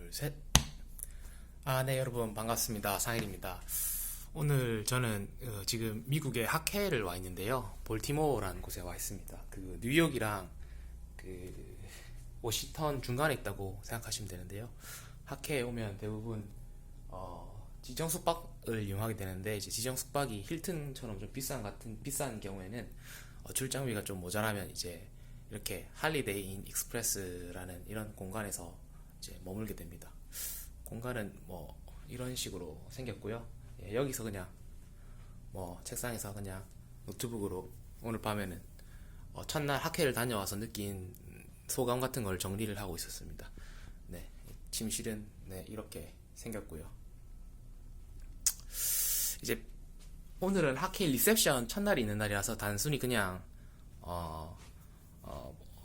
둘, 셋. 네, 여러분 반갑습니다. 상일입니다. 오늘 저는 지금 미국의 학회를 와 있는데요. 볼티모어라는 곳에 와 있습니다. 그 뉴욕이랑 그 워싱턴 중간에 있다고 생각하시면 되는데요. 학회에 오면 대부분 지정 숙박을 이용하게 되는데, 이제 지정 숙박이 힐튼처럼 좀 비싼 경우에는 출장비가 좀 모자라면 이제 이렇게 할리데이 인 익스프레스라는 이런 공간에서 이제 머물게 됩니다. 공간은 뭐 이런 식으로 생겼고요. 예, 여기서 그냥 뭐 책상에서 그냥 노트북으로 오늘 밤에는 첫날 학회를 다녀와서 느낀 소감 같은 걸 정리를 하고 있었습니다. 네, 침실은 네, 이렇게 생겼고요. 이제 오늘은 학회 리셉션 첫날이 있는 날이라서 단순히 그냥 어,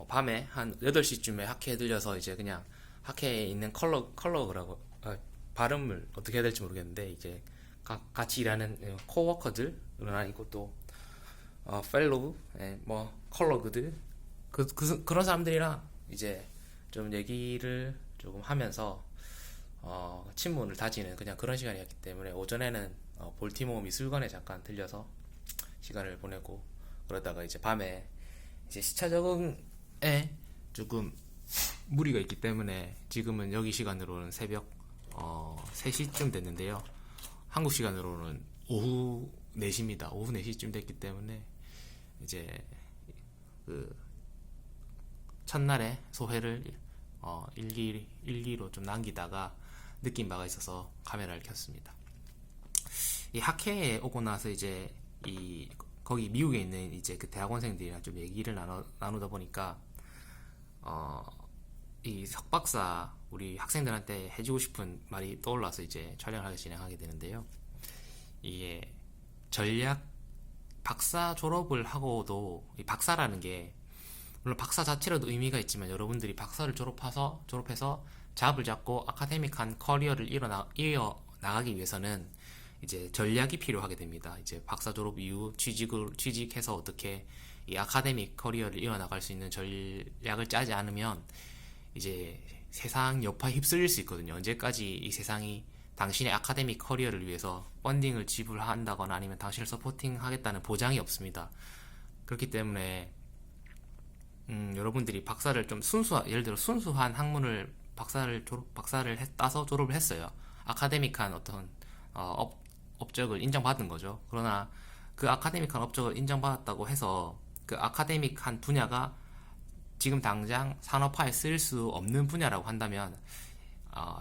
밤에 한 8시쯤에 학회에 들려서 이제 그냥 학회에 있는 컬러라고 발음을 어떻게 해야 될지 모르겠는데, 이제 같이 일하는 코워커들은 아니고 또 펠로우, 뭐 컬러그들, 그런 사람들이랑 이제 좀 얘기를 조금 하면서 친분을 다지는 그냥 그런 시간이었기 때문에, 오전에는 볼티모어 미술관에 잠깐 들려서 시간을 보내고, 그러다가 이제 밤에 이제 시차 적응에 조금 무리가 있기 때문에 지금은 여기 시간으로는 새벽 3시쯤 됐는데요. 한국 시간으로는 오후 4시입니다. 오후 4시쯤 됐기 때문에 이제 그 첫날에 소회를 일기로 좀 남기다가 느낀 바가 있어서 카메라를 켰습니다. 이 학회에 오고 나서 이제 거기 미국에 있는 이제 그 대학원생들이랑 좀 얘기를 나누다 보니까 이 석박사 우리 학생들한테 해주고 싶은 말이 떠올라서 이제 촬영을 진행하게 되는데요. 이게 전략 박사 졸업을 하고도, 이 박사라는 게 물론 박사 자체로도 의미가 있지만, 여러분들이 박사를 졸업해서 잡을 잡고 아카데믹한 커리어를 이어나가기 위해서는 이제 전략이 필요하게 됩니다. 이제 박사 졸업 이후 취직해서 어떻게 이 아카데믹 커리어를 이어나갈 수 있는 전략을 짜지 않으면 이제 세상 여파에 휩쓸릴 수 있거든요. 언제까지 이 세상이 당신의 아카데믹 커리어를 위해서 펀딩을 지불한다거나 아니면 당신을 서포팅하겠다는 보장이 없습니다. 그렇기 때문에 여러분들이 박사를 좀 예를 들어 순수한 학문을 박사를 따서 졸업을 했어요. 아카데믹한 어떤 업적을 인정받은 거죠. 그러나 그 아카데믹한 업적을 인정받았다고 해서 그 아카데믹한 분야가 지금 당장 산업화에 쓸 수 없는 분야라고 한다면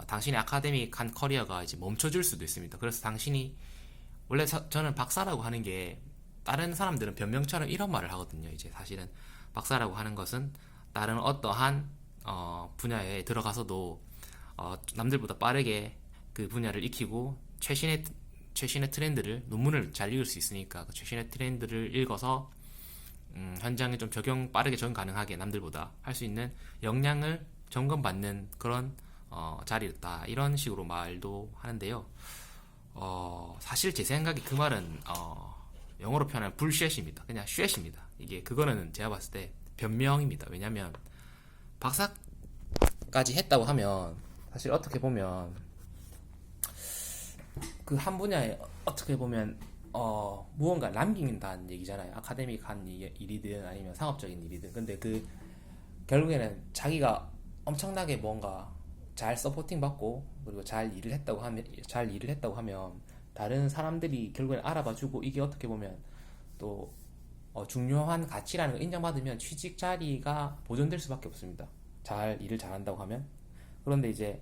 당신의 아카데믹한 커리어가 이제 멈춰질 수도 있습니다. 그래서 당신이 원래 저는 박사라고 하는 게, 다른 사람들은 변명처럼 이런 말을 하거든요. 이제 사실은 박사라고 하는 것은 다른 어떠한 분야에 들어가서도 남들보다 빠르게 그 분야를 익히고 최신의 트렌드를, 논문을 잘 읽을 수 있으니까 그 최신의 트렌드를 읽어서 현장에 좀 빠르게 적용 가능하게 남들보다 할 수 있는 역량을 점검받는 그런 자리였다, 이런 식으로 말도 하는데요. 사실 제 생각에 그 말은 영어로 표현하면 불쉣입니다. 그냥 쉣입니다. 그거는 제가 봤을 때 변명입니다. 왜냐면 박사까지 했다고 하면 사실 어떻게 보면 그 한 분야에 어떻게 보면 무언가 남긴다는 얘기잖아요. 아카데믹한 일이든 아니면 상업적인 일이든. 근데 결국에는 자기가 엄청나게 뭔가 잘 서포팅 받고 그리고 잘 일을 했다고 하면 다른 사람들이 결국엔 알아봐주고, 이게 어떻게 보면 또 중요한 가치라는 걸 인정받으면 취직 자리가 보존될 수밖에 없습니다. 일을 잘한다고 하면. 그런데 이제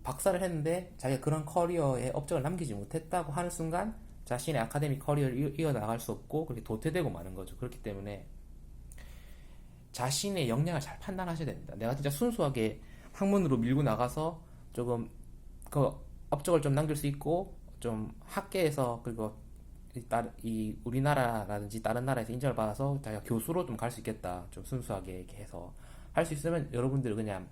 박사를 했는데 자기가 그런 커리어에 업적을 남기지 못했다고 하는 순간 자신의 아카데믹 커리어를 이어나갈 수 없고 그렇게 도태되고 마는 거죠. 그렇기 때문에 자신의 역량을 잘 판단하셔야 됩니다. 내가 진짜 순수하게 학문으로 밀고 나가서 조금 그 업적을 좀 남길 수 있고, 좀 학계에서 그리고 이 우리나라라든지 다른 나라에서 인정을 받아서 자기가 교수로 좀 갈 수 있겠다, 좀 순수하게 이렇게 해서 할 수 있으면 여러분들 그냥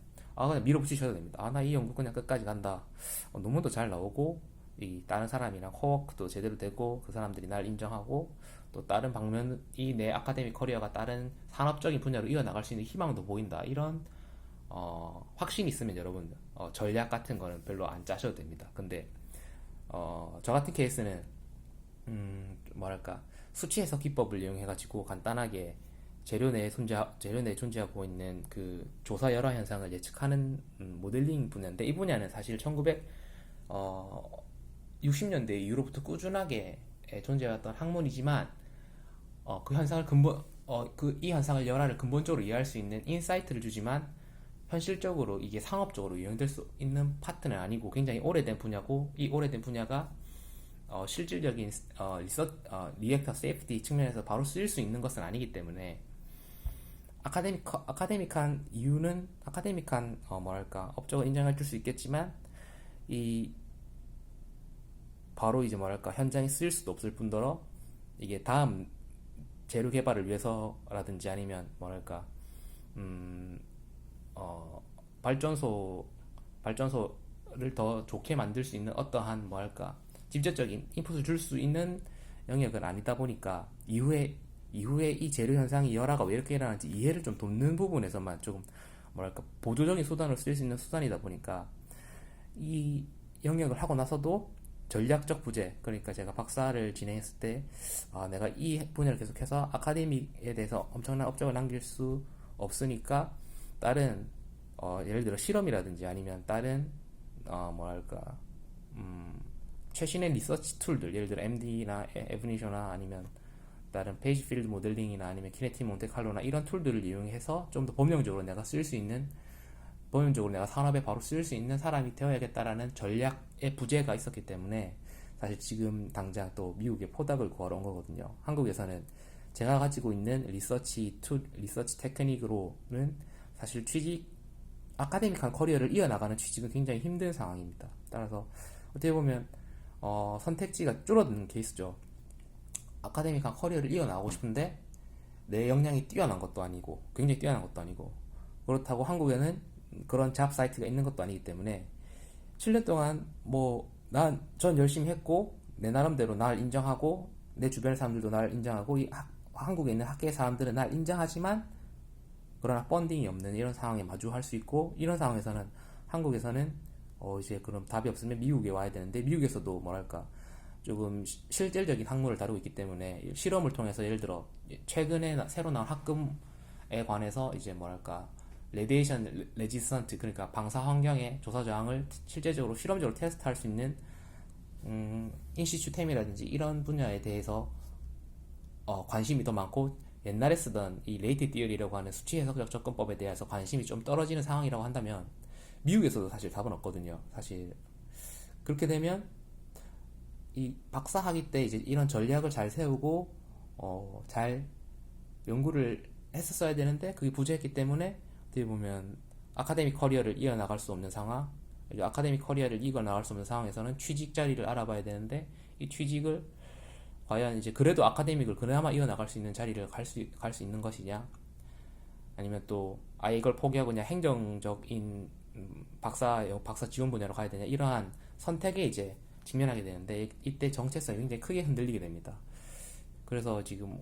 밀어붙이셔도 됩니다. 나 이 연구 그냥 끝까지 간다. 논문도 잘 나오고 이 다른 사람이랑 코워크도 제대로 되고 그 사람들이 날 인정하고 또 다른 방면이 내 아카데믹 커리어가 다른 산업적인 분야로 이어나갈 수 있는 희망도 보인다. 이런 확신이 있으면 여러분 전략 같은 거는 별로 안 짜셔도 됩니다. 근데 저 같은 케이스는 뭐랄까 수치 해석 기법을 이용해가지고 간단하게 재료 내에 존재하고 있는 그 조사 열화 현상을 예측하는 모델링 분야인데, 이 분야는 사실 1960년대 이후로부터 꾸준하게 존재해왔던 학문이지만 그 현상을 이 현상을 열화를 근본적으로 이해할 수 있는 인사이트를 주지만 현실적으로 이게 상업적으로 이용될 수 있는 파트는 아니고 굉장히 오래된 분야고, 이 오래된 분야가 실질적인 리액터 세이프티 측면에서 바로 쓰일 수 있는 것은 아니기 때문에 아카데믹한 이유는 아카데믹한 뭐랄까 업적을 인정해 줄 수 있겠지만 이 바로 이제 뭐랄까 현장에 쓰일 수도 없을 뿐더러 이게 다음 재료 개발을 위해서라든지 아니면 뭐랄까 발전소를 더 좋게 만들 수 있는 어떠한 뭐랄까 직접적인 인풋을 줄 수 있는 영역은 아니다 보니까 이후에 이 재료 현상이 열화가 왜 이렇게 일어나는지 이해를 좀 돕는 부분에서만 조금 뭐랄까 보조적인 수단으로 쓸 수 있는 수단이다 보니까 이 영역을 하고 나서도 전략적 부재, 그러니까 제가 박사를 진행했을 때 내가 이 분야를 계속해서 아카데믹에 대해서 엄청난 업적을 남길 수 없으니까 다른 예를 들어 실험이라든지 아니면 다른 뭐랄까 최신의 리서치 툴들, 예를 들어 MD나 에브니셔나 아니면 다른 페이지 필드 모델링이나 아니면 키네틱 몬테칼로나 이런 툴들을 이용해서 좀 더 범용적으로 내가 쓸 수 있는, 범용적으로 내가 산업에 바로 쓸 수 있는 사람이 되어야겠다라는 전략의 부재가 있었기 때문에 사실 지금 당장 또 미국에 포닥을 구하러 온 거거든요. 한국에서는 제가 가지고 있는 리서치 테크닉으로는 사실 아카데믹한 커리어를 이어나가는 취직은 굉장히 힘든 상황입니다. 따라서 어떻게 보면 선택지가 줄어드는 케이스죠. 아카데믹한 커리어를 이어나가고 싶은데 내 역량이 뛰어난 것도 아니고 굉장히 뛰어난 것도 아니고, 그렇다고 한국에는 그런 잡 사이트가 있는 것도 아니기 때문에 7년 동안 전 열심히 했고 내 나름대로 날 인정하고 내 주변의 사람들도 날 인정하고 한국에 있는 학계 사람들은 날 인정하지만 그러나 펀딩이 없는 이런 상황에 마주할 수 있고, 이런 상황에서는 한국에서는 이제 그럼 답이 없으면 미국에 와야 되는데 미국에서도 뭐랄까 조금 실질적인 학문을 다루고 있기 때문에 실험을 통해서 예를 들어 최근에 새로 나온 학금에 관해서 이제 뭐랄까 레디에이션 레지스턴트, 그러니까 방사 환경의 조사 저항을 실제적으로 실험적으로 테스트할 수 있는 인시추템이라든지 이런 분야에 대해서 관심이 더 많고, 옛날에 쓰던 이 레이트 띠어리라고 하는 수치 해석적 접근법에 대해서 관심이 좀 떨어지는 상황이라고 한다면 미국에서도 사실 답은 없거든요. 사실 그렇게 되면 이 박사 학위 때 이제 이런 전략을 잘 세우고 잘 연구를 했었어야 되는데 그게 부재했기 때문에 어떻게 보면 아카데믹 커리어를 이어나갈 수 없는 상황, 아카데믹 커리어를 이어나갈 수 없는 상황에서는 취직 자리를 알아봐야 되는데 이 취직을 과연 이제 그래도 아카데믹을 그나마 이어나갈 수 있는 자리를 갈 수 있는 것이냐, 아니면 또 아예 이걸 포기하고 그냥 행정적인 박사 지원 분야로 가야 되냐, 이러한 선택에 이제 직면하게 되는데 이때 정체성이 굉장히 크게 흔들리게 됩니다. 그래서 지금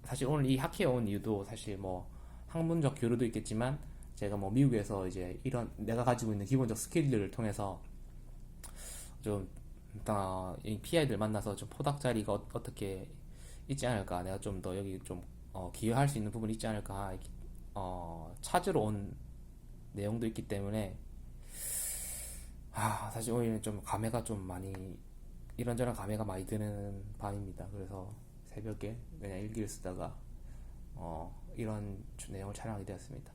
사실 오늘 이 학회에 온 이유도 사실 뭐 학문적 교류도 있겠지만 제가 뭐 미국에서 이제 이런 내가 가지고 있는 기본적 스킬들을 통해서 좀 이 PI들 만나서 좀 포닥 자리가 어떻게 있지 않을까, 내가 좀 더 여기 좀 기여할 수 있는 부분이 있지 않을까 찾으러 온 내용도 있기 때문에 사실 오늘은 좀 감회가 좀 많이 이런저런 감회가 많이 드는 밤입니다. 그래서 새벽에 그냥 일기를 쓰다가 이런 내용을 촬영하게 되었습니다.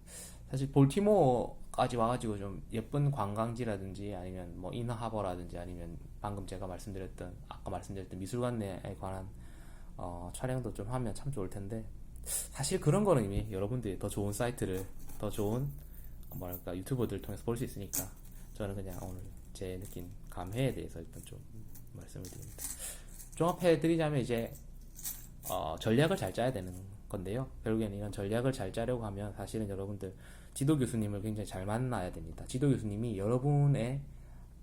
사실 볼티모어까지 와가지고 좀 예쁜 관광지라든지 아니면 뭐 이너하버라든지 아니면 방금 제가 아까 말씀드렸던 미술관에 관한 촬영도 좀 하면 참 좋을 텐데, 사실 그런 거는 이미 여러분들이 더 좋은 사이트를, 더 좋은 뭐랄까 유튜버들을 통해서 볼 수 있으니까 저는 그냥 오늘 제 느낀 감회에 대해서 일단 좀 말씀을 드립니다. 종합해 드리자면 이제 전략을 잘 짜야 되는 건데요. 결국에는 이런 전략을 잘 짜려고 하면 사실은 여러분들 지도 교수님을 굉장히 잘 만나야 됩니다. 지도 교수님이 여러분의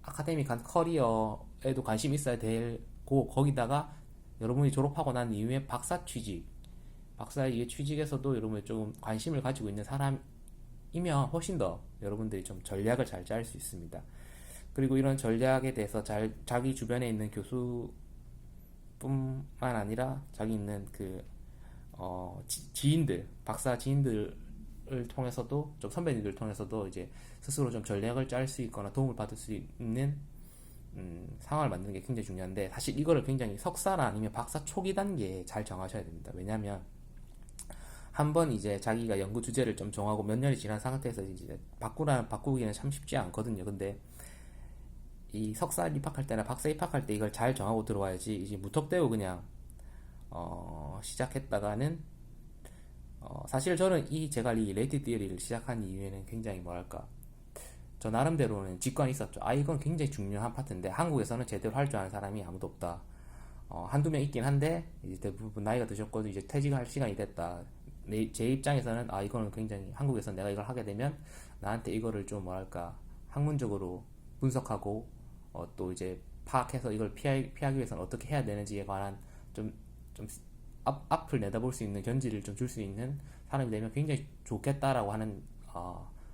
아카데믹한 커리어에도 관심이 있어야 되고, 거기다가 여러분이 졸업하고 난 이후에 박사 이후에 취직에서도 여러분이 조금 관심을 가지고 있는 사람 이면 훨씬 더 여러분들이 좀 전략을 잘 짤 수 있습니다. 그리고 이런 전략에 대해서 자기 주변에 있는 교수뿐만 아니라 자기 있는 지인들, 박사 지인들을 통해서도, 좀 선배님들 통해서도 이제 스스로 좀 전략을 짤 수 있거나 도움을 받을 수 있는 상황을 만드는 게 굉장히 중요한데, 사실 이거를 굉장히 석사나 아니면 박사 초기 단계에 잘 정하셔야 됩니다. 왜냐하면 한번 이제 자기가 연구 주제를 좀 정하고 몇 년이 지난 상태에서 이제 바꾸기는 참 쉽지 않거든요. 근데 이 석사 입학할 때나 박사 입학할 때 이걸 잘 정하고 들어와야지, 이제 무턱대고 그냥 시작했다가는 사실 저는 제가 이 레이티 디어리를 시작한 이유에는 굉장히 뭐랄까, 저 나름대로는 직관이 있었죠. 이건 굉장히 중요한 파트인데 한국에서는 제대로 할 줄 아는 사람이 아무도 없다. 한두 명 있긴 한데 이제 대부분 나이가 드셨고 이제 퇴직할 시간이 됐다. 제 입장에서는 이거는 굉장히, 한국에서 내가 이걸 하게 되면 나한테 이거를 좀 뭐랄까 학문적으로 분석하고 또 이제 파악해서 이걸 피하기 위해서는 어떻게 해야 되는지에 관한 좀 앞을 내다볼 수 있는 견지를 좀 줄 수 있는 사람이 되면 굉장히 좋겠다라고 하는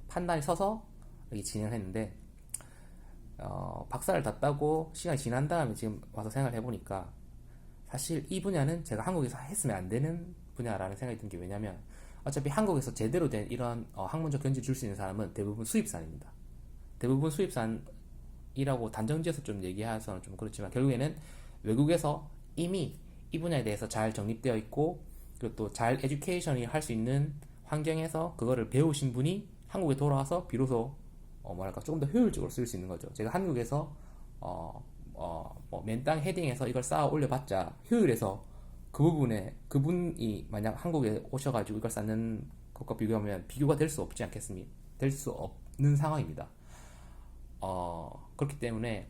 판단이 서서 이렇게 진행했는데, 박사를 다 따고 시간이 지난 다음에 지금 와서 생각을 해보니까 사실 이 분야는 제가 한국에서 했으면 안 되는 분야라는 생각이 든 게, 왜냐면 어차피 한국에서 제대로 된 이런 학문적 견지 줄 수 있는 사람은 대부분 수입산입니다. 대부분 수입산이라고 단정지어서 좀 얘기해서는 좀 그렇지만 결국에는 외국에서 이미 이 분야에 대해서 잘 정립되어 있고, 그리고 또 잘 에듀케이션이 할 수 있는 환경에서 그거를 배우신 분이 한국에 돌아와서 비로소 뭐랄까 조금 더 효율적으로 쓸 수 있는 거죠. 제가 한국에서 뭐 맨땅 헤딩해서 이걸 쌓아 올려봤자 효율에서 그 부분에 그분이 만약 한국에 오셔가지고 이걸 쌓는 것과 비교하면 비교가 될 수 없지 않겠습니까? 될 수 없는 상황입니다. 그렇기 때문에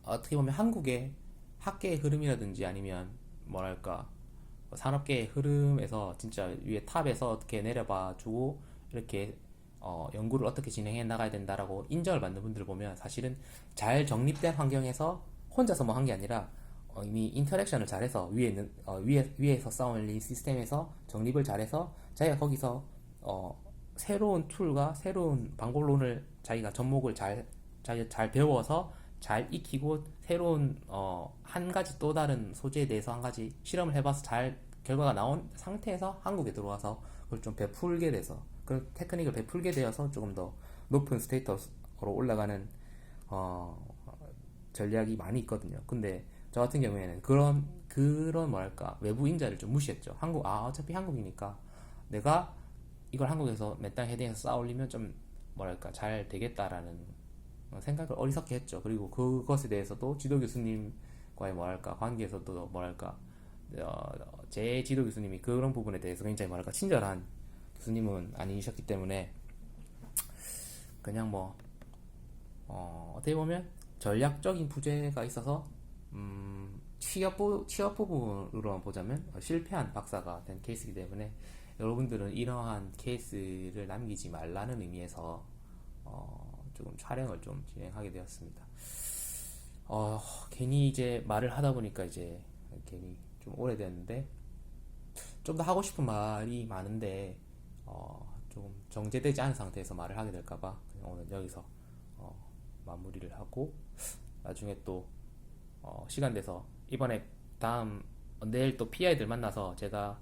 어떻게 보면 한국의 학계의 흐름이라든지 아니면 뭐랄까 산업계의 흐름에서 진짜 위에 탑에서 어떻게 내려봐 주고 이렇게 연구를 어떻게 진행해 나가야 된다라고 인정을 받는 분들을 보면 사실은 잘 정립된 환경에서 혼자서 뭐 한 게 아니라 이미 인터랙션을 잘해서 위에 있는 위에서 쌓아올린 시스템에서 정립을 잘해서 자기가 거기서 새로운 툴과 새로운 방법론을 자기가 접목을 잘 배워서 잘 익히고 새로운 한 가지 또 다른 소재에 대해서 한 가지 실험을 해봐서 잘 결과가 나온 상태에서 한국에 들어와서 그걸 좀 베풀게 돼서 그런 테크닉을 베풀게 되어서 조금 더 높은 스테이터스로 올라가는 전략이 많이 있거든요. 근데 저 같은 경우에는 그런 뭐랄까 외부 인자를 좀 무시했죠. 어차피 한국이니까 내가 이걸 한국에서 맨땅 헤딩해서 쌓아 올리면 좀 뭐랄까 잘 되겠다라는 생각을 어리석게 했죠. 그리고 그것에 대해서도 지도 교수님과의 뭐랄까 관계에서도 뭐랄까 제 지도 교수님이 그런 부분에 대해서 굉장히 뭐랄까 친절한 교수님은 아니셨기 때문에 그냥 어떻게 보면 전략적인 부재가 있어서 취업 부분으로만 보자면 실패한 박사가 된 케이스이기 때문에 여러분들은 이러한 케이스를 남기지 말라는 의미에서 조금 촬영을 좀 진행하게 되었습니다. 괜히 이제 말을 하다 보니까 이제 괜히 좀 오래됐는데 좀 더 하고 싶은 말이 많은데 조금 정제되지 않은 상태에서 말을 하게 될까봐 그냥 오늘 여기서 마무리를 하고 나중에 또 시간 돼서 이번에 내일 또 PI들 만나서 제가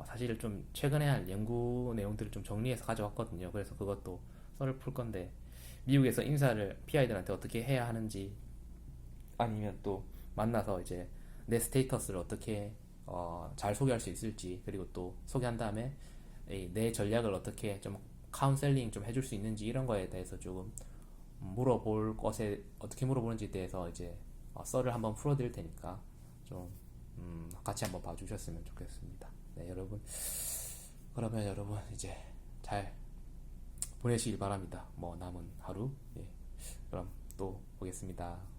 사실 좀 최근에 한 연구 내용들을 좀 정리해서 가져왔거든요. 그래서 그것도 썰을 풀 건데 미국에서 인사를 PI들한테 어떻게 해야 하는지 아니면 또 만나서 이제 내 스테이터스를 어떻게 잘 소개할 수 있을지, 그리고 또 소개한 다음에 내 전략을 어떻게 좀 카운셀링 좀 해줄 수 있는지 이런 거에 대해서 조금 물어볼 것에 어떻게 물어보는지에 대해서 이제 썰을 한번 풀어드릴 테니까 좀 같이 한번 봐주셨으면 좋겠습니다. 네, 여러분. 그러면 여러분 이제 잘 보내시길 바랍니다. 남은 하루. 예. 그럼 또 보겠습니다.